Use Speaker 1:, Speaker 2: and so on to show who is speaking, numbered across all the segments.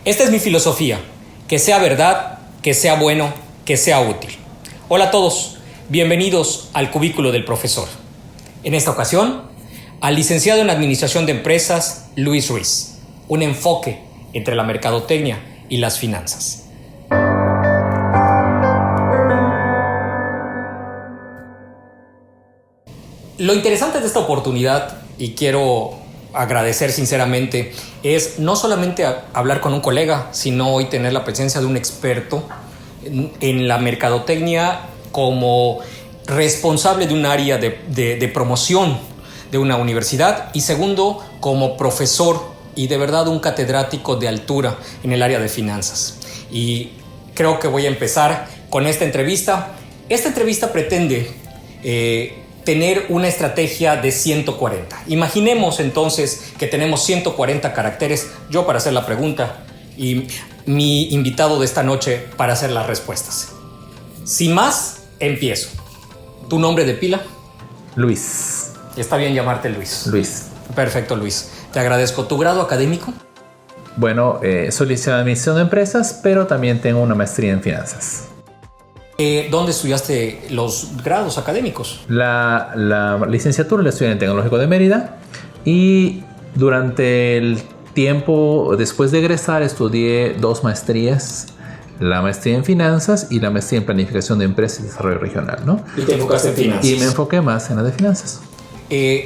Speaker 1: Esta es mi filosofía, que sea verdad, que sea bueno, que sea útil. Hola a todos, bienvenidos al Cubículo del Profesor. En esta ocasión, al licenciado en Administración de Empresas, Luis Ruiz. Un enfoque entre la mercadotecnia y las finanzas. Lo interesante de esta oportunidad, y quiero agradecer sinceramente, es no solamente hablar con un colega, sino hoy tener la presencia de un experto en la mercadotecnia como responsable de un área de promoción de una universidad, y segundo, como profesor y de verdad un catedrático de altura en el área de finanzas. Y creo que voy a empezar con esta entrevista. Esta entrevista pretende tener una estrategia de 140. Imaginemos entonces que tenemos 140 caracteres, yo para hacer la pregunta y mi invitado de esta noche para hacer las respuestas. Sin más, empiezo. ¿Tu nombre de pila?
Speaker 2: Luis.
Speaker 1: Está bien llamarte Luis.
Speaker 2: Luis.
Speaker 1: Perfecto, Luis. Te agradezco. ¿Tu grado académico?
Speaker 2: Bueno, soy licenciado en Administración de Empresas, pero también tengo una maestría en finanzas.
Speaker 1: ¿Dónde estudiaste los grados académicos?
Speaker 2: La licenciatura la estudié en el Tecnológico de Mérida y durante el tiempo después de egresar estudié 2 maestrías, la maestría en finanzas y la maestría en planificación de empresas y desarrollo regional, ¿no?
Speaker 1: Y te enfocaste en finanzas.
Speaker 2: Y me enfoqué más en la de finanzas.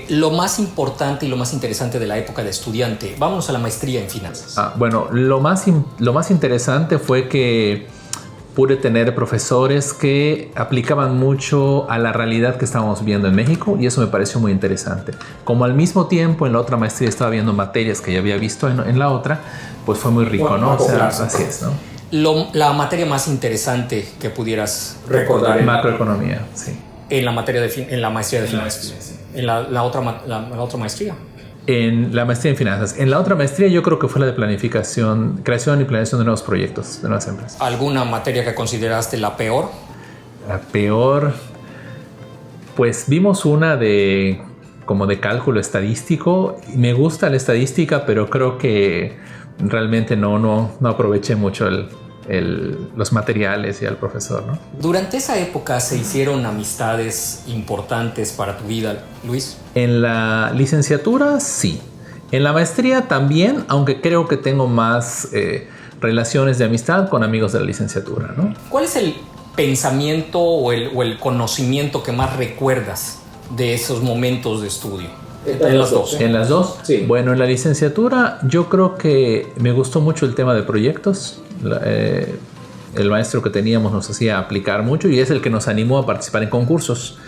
Speaker 1: Lo más importante y lo más interesante de la época de estudiante, vámonos a la maestría en finanzas.
Speaker 2: Bueno, lo más interesante fue que pude tener profesores que aplicaban mucho a la realidad que estábamos viendo en México, y eso me pareció muy interesante. Como al mismo tiempo en la otra maestría estaba viendo materias que ya había visto en la otra, pues fue muy rico, ¿no? O sea, así es, ¿no?
Speaker 1: La materia más interesante que pudieras recordar.
Speaker 2: Macroeconomía, sí.
Speaker 1: En la materia en la maestría de finanzas. Sí. En la otra maestría.
Speaker 2: En la maestría en finanzas. En la otra maestría yo creo que fue la de planificación, creación y planeación de nuevos proyectos, de nuevas empresas.
Speaker 1: ¿Alguna materia que consideraste la peor?
Speaker 2: La peor, pues vimos una como de cálculo estadístico. Me gusta la estadística, pero creo que realmente no aproveché mucho los materiales y al profesor, ¿no?
Speaker 1: ¿Durante esa época se hicieron amistades importantes para tu vida, Luis?
Speaker 2: En la licenciatura, sí. En la maestría también, aunque creo que tengo más relaciones de amistad con amigos de la licenciatura, ¿no?
Speaker 1: ¿Cuál es el pensamiento o el conocimiento que más recuerdas de esos momentos de estudio? En las dos.
Speaker 2: ¿En las dos?
Speaker 1: Sí.
Speaker 2: Bueno, en la licenciatura yo creo que me gustó mucho el tema de proyectos. El maestro que teníamos nos hacía aplicar mucho y es el que nos animó a participar en concursos.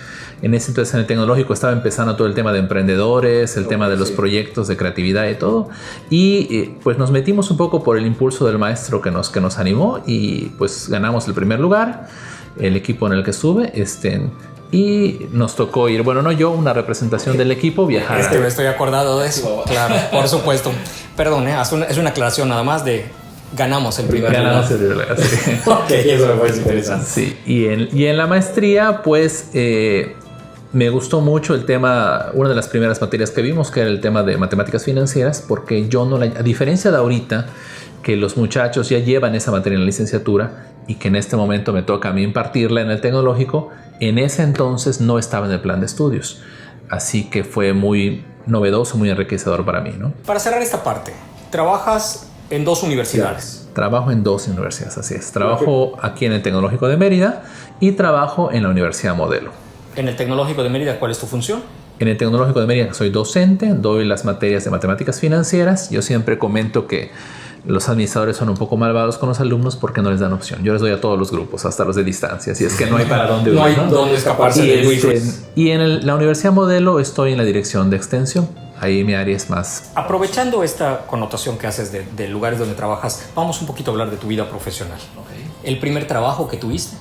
Speaker 2: En ese entonces en el tecnológico estaba empezando todo el tema de emprendedores, el tema de los proyectos de creatividad y todo. Y pues nos metimos un poco por el impulso del maestro que nos animó y pues ganamos el primer lugar, el equipo en el que estuve. Y nos tocó ir, bueno, no yo, una representación del equipo viajar.
Speaker 1: Estoy acordado de eso, claro, por supuesto. Perdón, es una aclaración nada más de ganamos el primer lugar.
Speaker 2: Ganamos el primer lugar, sí.
Speaker 1: Ok, eso me parece interesante.
Speaker 2: Sí, y en la maestría, pues, me gustó mucho el tema, una de las primeras materias que vimos, que era el tema de matemáticas financieras, porque yo a diferencia de ahorita, que los muchachos ya llevan esa materia en la licenciatura y que en este momento me toca a mí impartirla en el tecnológico, en ese entonces no estaba en el plan de estudios. Así que fue muy novedoso, muy enriquecedor para mí, ¿no?
Speaker 1: Para cerrar esta parte, trabajas en 2 universidades.
Speaker 2: Trabajo en 2 universidades, así es. Trabajo aquí en el Tecnológico de Mérida y trabajo en la Universidad Modelo.
Speaker 1: En el Tecnológico de Mérida, ¿cuál es tu función?
Speaker 2: En el Tecnológico de Mérida soy docente, doy las materias de matemáticas financieras. Yo siempre comento que los administradores son un poco malvados con los alumnos porque no les dan opción. Yo les doy a todos los grupos, hasta los de distancia, así es que no hay para dónde huir.
Speaker 1: No hay dónde escaparse de Luis.
Speaker 2: Y en la Universidad Modelo estoy en la dirección de extensión. Ahí mi área es más...
Speaker 1: Aprovechando esta connotación que haces de lugares donde trabajas, vamos un poquito a hablar de tu vida profesional. Okay. ¿El primer trabajo que tuviste?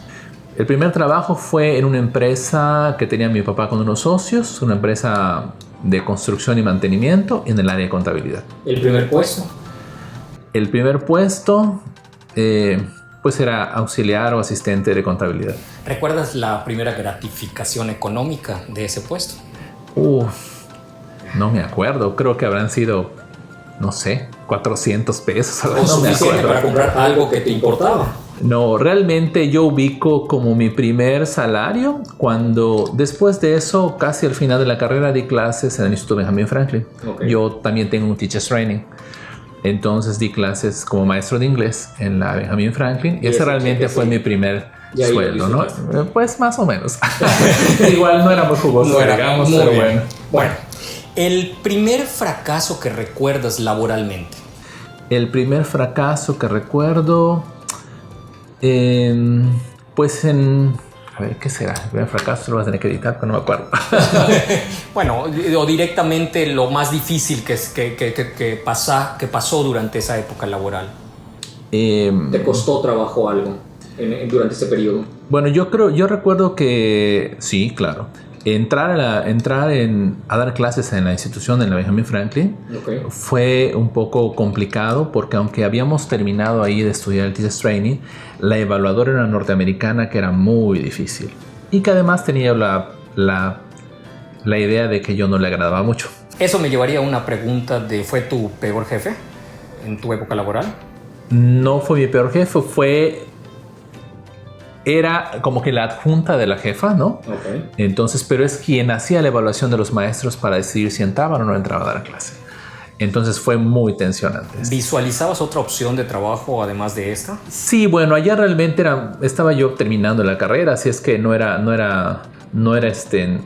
Speaker 2: El primer trabajo fue en una empresa que tenía mi papá con unos socios, una empresa de construcción y mantenimiento en el área de contabilidad.
Speaker 1: ¿El primer puesto?
Speaker 2: El primer puesto, pues era auxiliar o asistente de contabilidad.
Speaker 1: ¿Recuerdas la primera gratificación económica de ese puesto?
Speaker 2: No me acuerdo, creo que habrán sido no sé, 400 pesos.
Speaker 1: O suficiente para comprar algo que te importaba.
Speaker 2: No, realmente yo ubico como mi primer salario cuando después de eso, casi al final de la carrera, di clases en el Instituto Benjamin Franklin. Okay. Yo también tengo un Teacher's Training. Entonces di clases como maestro de inglés en la Benjamin Franklin y ese realmente fue mi primer sueldo, ¿no? Pues más o menos. Igual no era muy jugoso, digamos, pero bueno.
Speaker 1: Bueno, el primer fracaso que recuerdas laboralmente.
Speaker 2: El primer fracaso que recuerdo, pues a ver, ¿qué será? El primer fracaso lo vas a tener que editar, pero no me acuerdo.
Speaker 1: Bueno, o directamente lo más difícil que pasó durante esa época laboral. ¿Te costó trabajo algo durante ese periodo?
Speaker 2: Bueno, yo recuerdo que sí, claro. Entrar a dar clases en la institución, en la Benjamin Franklin, fue un poco complicado porque aunque habíamos terminado ahí de estudiar el Teacher's Training, la evaluadora era norteamericana que era muy difícil y que además tenía la idea de que yo no le agradaba mucho.
Speaker 1: Eso me llevaría a una pregunta ¿fue tu peor jefe en tu época laboral?
Speaker 2: No fue mi peor jefe, era como que la adjunta de la jefa, ¿no? Okay. Entonces, pero es quien hacía la evaluación de los maestros para decidir si entraban o no entraban a dar clase. Entonces fue muy tensionante.
Speaker 1: ¿Visualizabas otra opción de trabajo además de esta?
Speaker 2: Sí, bueno, allá realmente estaba yo terminando la carrera, así es que no era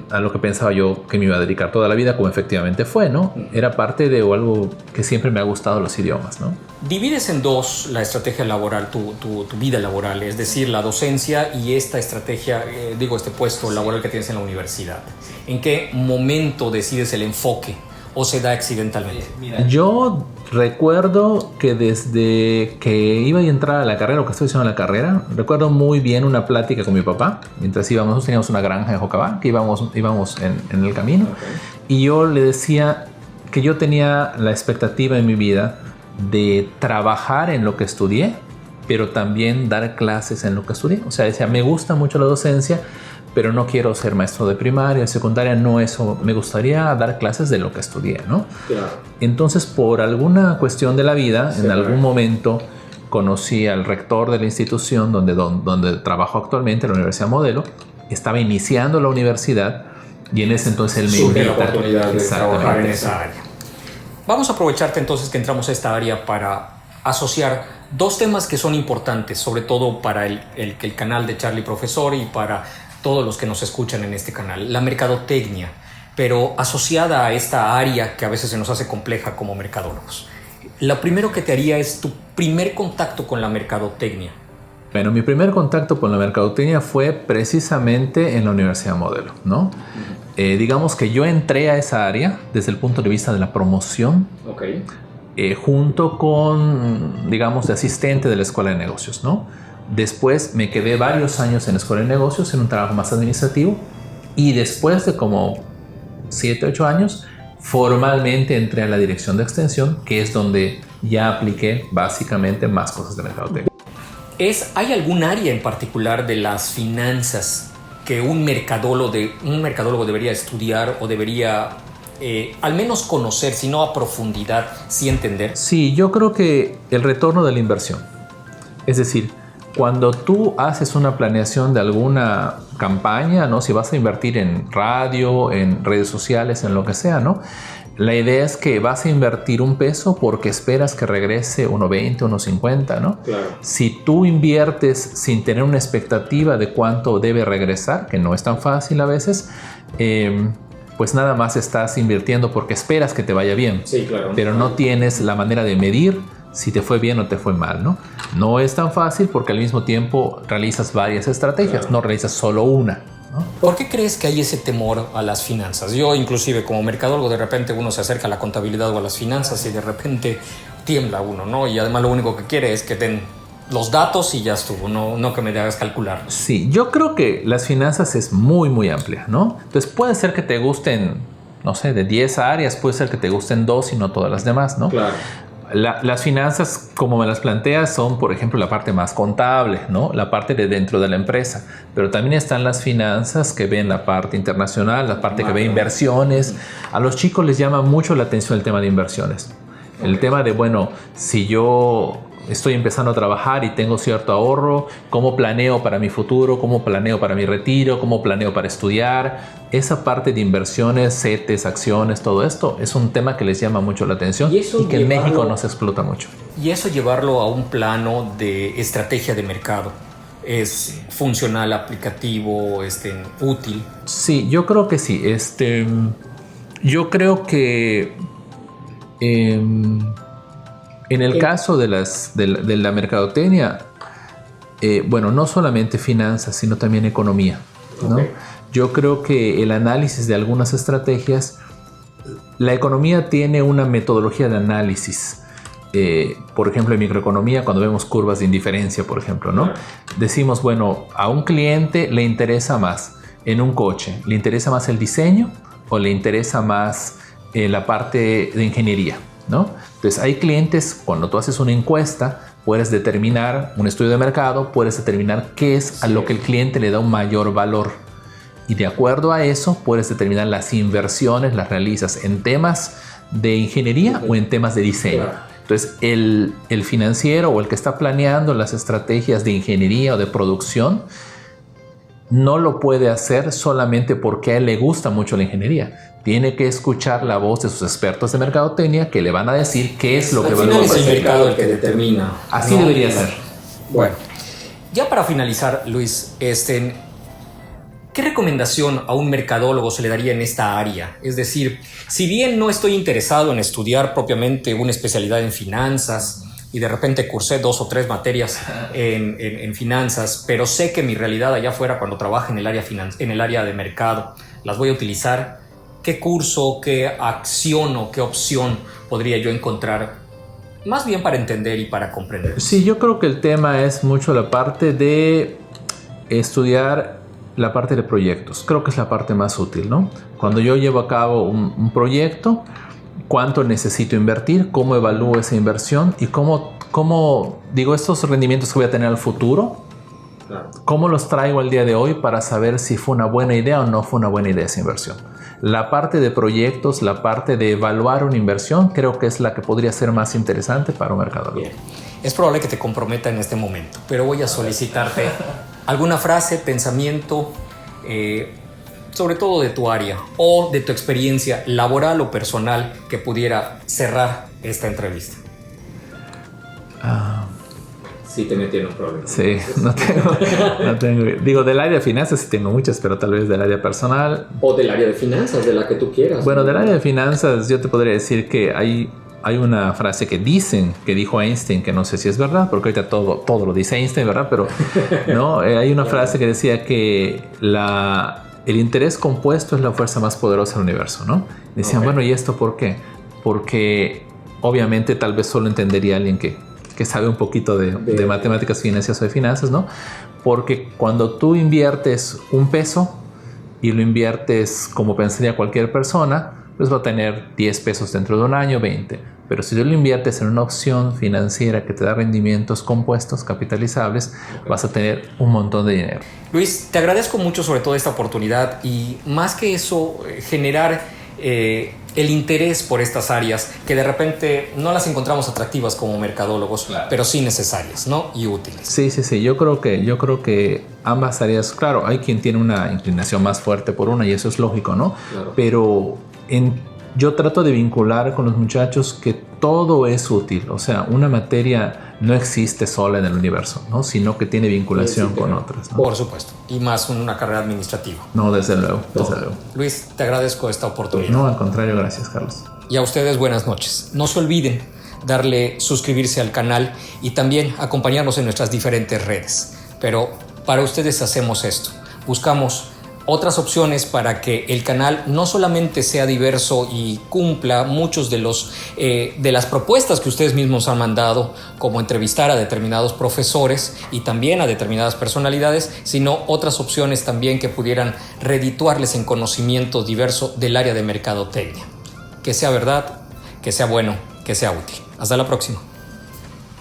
Speaker 2: a lo que pensaba yo que me iba a dedicar toda la vida, como efectivamente fue, ¿no? Era parte de algo que siempre me ha gustado, los idiomas, ¿no?
Speaker 1: Divides en dos la estrategia laboral, tu vida laboral, es decir, la docencia y esta estrategia, este puesto laboral que tienes en la universidad. ¿En qué momento decides el enfoque o se da accidentalmente?
Speaker 2: Yo recuerdo que desde que iba a entrar a la carrera, o que estoy haciendo la carrera, recuerdo muy bien una plática con mi papá. Mientras nosotros teníamos una granja en Jocabá, que íbamos en el camino. Okay. Y yo le decía que yo tenía la expectativa en mi vida de trabajar en lo que estudié, pero también dar clases en lo que estudié. O sea, decía, me gusta mucho la docencia, pero no quiero ser maestro de primaria, de secundaria, no eso. Me gustaría dar clases de lo que estudié, ¿no? Claro. Entonces, por alguna cuestión de la vida, sí, en algún momento conocí al rector de la institución donde trabajo actualmente, la Universidad Modelo. Estaba iniciando la universidad y en ese entonces él me
Speaker 1: invita la oportunidad de trabajar en esa área. Vamos a aprovecharte entonces que entramos a esta área para asociar dos temas que son importantes, sobre todo para el canal de Charlie Profesor y para todos los que nos escuchan en este canal. La mercadotecnia, pero asociada a esta área que a veces se nos hace compleja como mercadólogos. Lo primero que te haría es tu primer contacto con la mercadotecnia.
Speaker 2: Bueno, mi primer contacto con la mercadotecnia fue precisamente en la Universidad Modelo, ¿no? Digamos que yo entré a esa área desde el punto de vista de la promoción, junto con, digamos, de asistente de la Escuela de Negocios, ¿no? Después me quedé varios años en la Escuela de Negocios, en un trabajo más administrativo, y después de como 7, 8 años, formalmente entré a la dirección de extensión, que es donde ya apliqué básicamente más cosas de mercadotecnia.
Speaker 1: ¿Hay algún área en particular de las finanzas que un mercadólogo debería estudiar o debería al menos conocer, si no a profundidad, sí entender?
Speaker 2: Sí, yo creo que el retorno de la inversión. Es decir, cuando tú haces una planeación de alguna campaña, ¿no? Si vas a invertir en radio, en redes sociales, en lo que sea, ¿no? La idea es que vas a invertir $1 porque esperas que regrese 1.20, 1.50, ¿no? Claro. Si tú inviertes sin tener una expectativa de cuánto debe regresar, que no es tan fácil a veces, pues nada más estás invirtiendo porque esperas que te vaya bien. Sí, claro. Pero no tienes la manera de medir si te fue bien o te fue mal, ¿no? No es tan fácil porque al mismo tiempo realizas varias estrategias, claro. No realizas solo una, ¿no?
Speaker 1: ¿Por qué crees que hay ese temor a las finanzas? Yo inclusive como mercadólogo de repente uno se acerca a la contabilidad o a las finanzas y de repente tiembla uno, ¿no? Y además lo único que quiere es que den los datos y ya estuvo, no que me hagas calcular.
Speaker 2: Sí, yo creo que las finanzas es muy, muy amplia, ¿no? Entonces puede ser que te gusten, no sé, de 10 áreas, puede ser que te gusten 2 y no todas las demás, ¿no? Claro. Las finanzas, como me las planteas, son, por ejemplo, la parte más contable, ¿no? La parte de dentro de la empresa. Pero también están las finanzas que ven la parte internacional, la parte que ve inversiones. A los chicos les llama mucho la atención el tema de inversiones. El tema de, bueno, si yo estoy empezando a trabajar y tengo cierto ahorro, ¿cómo planeo para mi futuro? ¿Cómo planeo para mi retiro? ¿Cómo planeo para estudiar? Esa parte de inversiones, CETES, acciones, todo esto es un tema que les llama mucho la atención y que en México no se explota mucho.
Speaker 1: Y eso llevarlo a un plano de estrategia de mercado. ¿Es funcional, aplicativo, útil?
Speaker 2: Sí, yo creo que sí. Yo creo que en el caso de la mercadotecnia, bueno, no solamente finanzas, sino también economía, ¿no? Okay. Yo creo que el análisis de algunas estrategias, la economía tiene una metodología de análisis. Por ejemplo, en microeconomía, cuando vemos curvas de indiferencia, por ejemplo, ¿no? Decimos, bueno, a un cliente le interesa más en un coche, ¿le interesa más el diseño o le interesa más la parte de ingeniería, ¿no? Entonces, hay clientes, cuando tú haces una encuesta, puedes determinar, un estudio de mercado, puedes determinar qué es a lo que el cliente le da un mayor valor. Y de acuerdo a eso, puedes determinar las inversiones, las realizas en temas de ingeniería o en temas de diseño. Entonces, el financiero o el que está planeando las estrategias de ingeniería o de producción no lo puede hacer solamente porque a él le gusta mucho la ingeniería. Tiene que escuchar la voz de sus expertos de mercadotecnia que le van a decir qué es lo que va a
Speaker 1: hacer. Es el mercado el que determina.
Speaker 2: Así debería ser.
Speaker 1: Bueno, ya para finalizar, Luis, ¿qué recomendación a un mercadólogo se le daría en esta área? Es decir, si bien no estoy interesado en estudiar propiamente una especialidad en finanzas y de repente cursé 2 o 3 materias en finanzas, pero sé que mi realidad allá afuera cuando trabaje en el área de mercado las voy a utilizar, ¿qué curso, qué acción o qué opción podría yo encontrar? Más bien para entender y para comprender.
Speaker 2: Sí, yo creo que el tema es mucho la parte de estudiar la parte de proyectos. Creo que es la parte más útil, ¿no? Cuando yo llevo a cabo un proyecto, ¿cuánto necesito invertir? ¿Cómo evalúo esa inversión? Y cómo digo, estos rendimientos que voy a tener al futuro, claro, ¿cómo los traigo al día de hoy para saber si fue una buena idea o no fue una buena idea esa inversión? La parte de proyectos, la parte de evaluar una inversión, creo que es la que podría ser más interesante para un mercadólogo.
Speaker 1: Bien. Es probable que te comprometa en este momento, pero voy a solicitarte alguna frase, pensamiento, sobre todo de tu área o de tu experiencia laboral o personal que pudiera cerrar esta entrevista. Sí te metí en un problema.
Speaker 2: Sí, no tengo. Digo, del área de finanzas sí tengo muchas, pero tal vez del área personal.
Speaker 1: O del área de finanzas, de la que tú quieras.
Speaker 2: Bueno, del área de finanzas yo te podría decir que hay una frase que dijo Einstein, que no sé si es verdad, porque ahorita todo lo dice Einstein, ¿verdad? Pero no, hay una frase que decía que el interés compuesto es la fuerza más poderosa del universo, ¿no? Decían, bueno, ¿y esto por qué? Porque obviamente tal vez solo entendería alguien que sabe un poquito de matemáticas financieras o de finanzas, ¿no? Porque cuando tú inviertes un peso y lo inviertes como pensaría cualquier persona, pues va a tener 10 pesos dentro de un año, 20. Pero si tú lo inviertes en una opción financiera que te da rendimientos compuestos, capitalizables, vas a tener un montón de dinero.
Speaker 1: Luis, te agradezco mucho sobre todo esta oportunidad y más que eso, generar el interés por estas áreas que de repente no las encontramos atractivas como mercadólogos, claro, pero sí necesarias, ¿no? Y útiles.
Speaker 2: Sí. Yo creo que ambas áreas, claro, hay quien tiene una inclinación más fuerte por una y eso es lógico, ¿no? Claro. Pero yo trato de vincular con los muchachos que todo es útil. O sea, una materia no existe sola en el universo, ¿no? Sino que tiene vinculación con otras, ¿no?
Speaker 1: Por supuesto. Y más una carrera administrativa.
Speaker 2: No, desde luego.
Speaker 1: Luis, te agradezco esta oportunidad.
Speaker 2: No, al contrario, gracias, Carlos.
Speaker 1: Y a ustedes, buenas noches. No se olviden darle suscribirse al canal y también acompañarnos en nuestras diferentes redes. Pero para ustedes hacemos esto. Buscamos otras opciones para que el canal no solamente sea diverso y cumpla muchos de las propuestas que ustedes mismos han mandado, como entrevistar a determinados profesores y también a determinadas personalidades, sino otras opciones también que pudieran redituarles en conocimiento diverso del área de mercadotecnia. Que sea verdad, que sea bueno, que sea útil. Hasta la próxima.